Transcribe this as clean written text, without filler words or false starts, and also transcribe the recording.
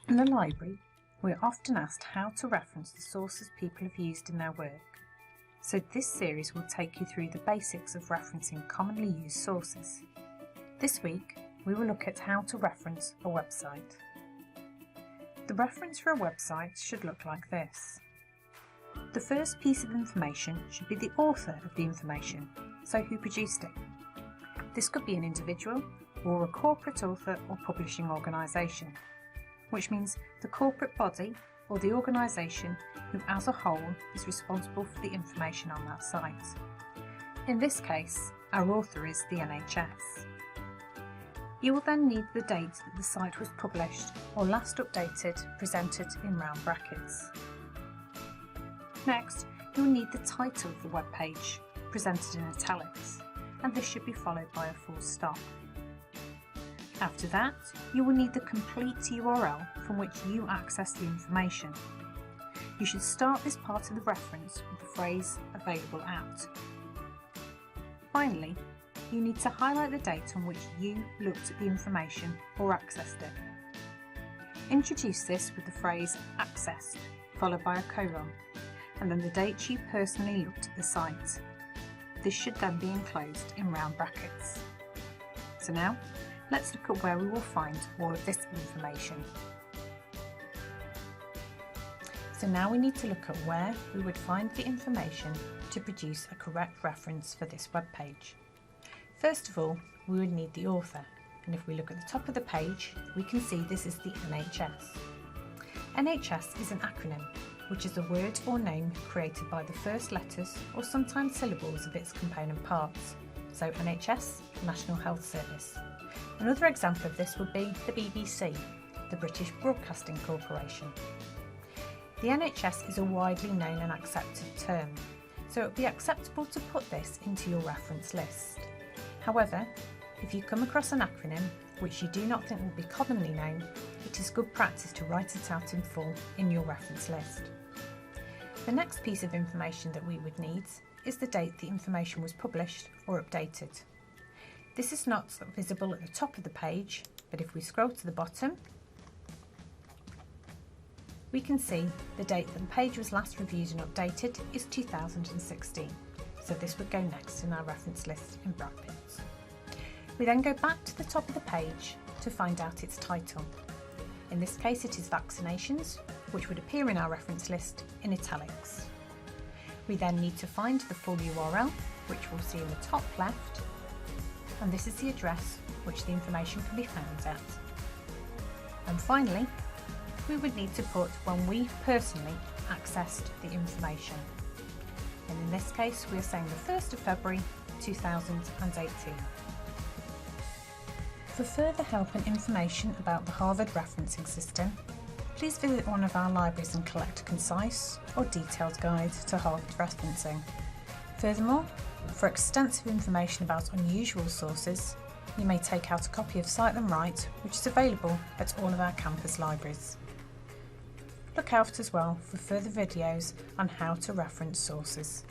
In the library, we are often asked how to reference the sources people have used in their work. So this series will take you through the basics of referencing commonly used sources. This week, we will look at how to reference a website. The reference for a website should look like this. The first piece of information should be the author of the information, so who produced it. This could be an individual or a corporate author or publishing organisation, which means the corporate body or the organisation who as a whole is responsible for the information on that site. In this case, our author is the NHS. You will then need the date that the site was published or last updated presented in round brackets. Next, you will need the title of the web page presented in italics, and this should be followed by a full stop. After that, you will need the complete URL from which you access the information. You should start this part of the reference with the phrase "available at". Finally, you need to highlight the date on which you looked at the information or accessed it. Introduce this with the phrase "accessed", followed by a colon, and then the date you personally looked at the site. This should then be enclosed in round brackets. So now, let's look at where we will find all of this information. So now we need to look at where we would find the information to produce a correct reference for this web page. First of all, we would need the author, and if we look at the top of the page, we can see this is the NHS. NHS is an acronym, which is a word or name created by the first letters or sometimes syllables of its component parts. So NHS, National Health Service. Another example of this would be the BBC, the British Broadcasting Corporation. The NHS is a widely known and accepted term, so it would be acceptable to put this into your reference list. However, if you come across an acronym which you do not think will be commonly known, it is good practice to write it out in full in your reference list. The next piece of information that we would need is the date the information was published or updated. This is not visible at the top of the page, but if we scroll to the bottom, we can see the date that the page was last reviewed and updated is 2016, so this would go next in our reference list in brackets. We then go back to the top of the page to find out its title. In this case it is vaccinations, which would appear in our reference list in italics. We then need to find the full URL, which we'll see in the top left, and this is the address which the information can be found at. And finally, we would need to put when we personally accessed the information. And in this case, we are saying the 1st of February 2018. For further help and information about the Harvard referencing system, please visit one of our libraries and collect a concise or detailed guide to Harvard referencing. Furthermore, for extensive information about unusual sources, you may take out a copy of Cite Them Right, which is available at all of our campus libraries. Look out as well for further videos on how to reference sources.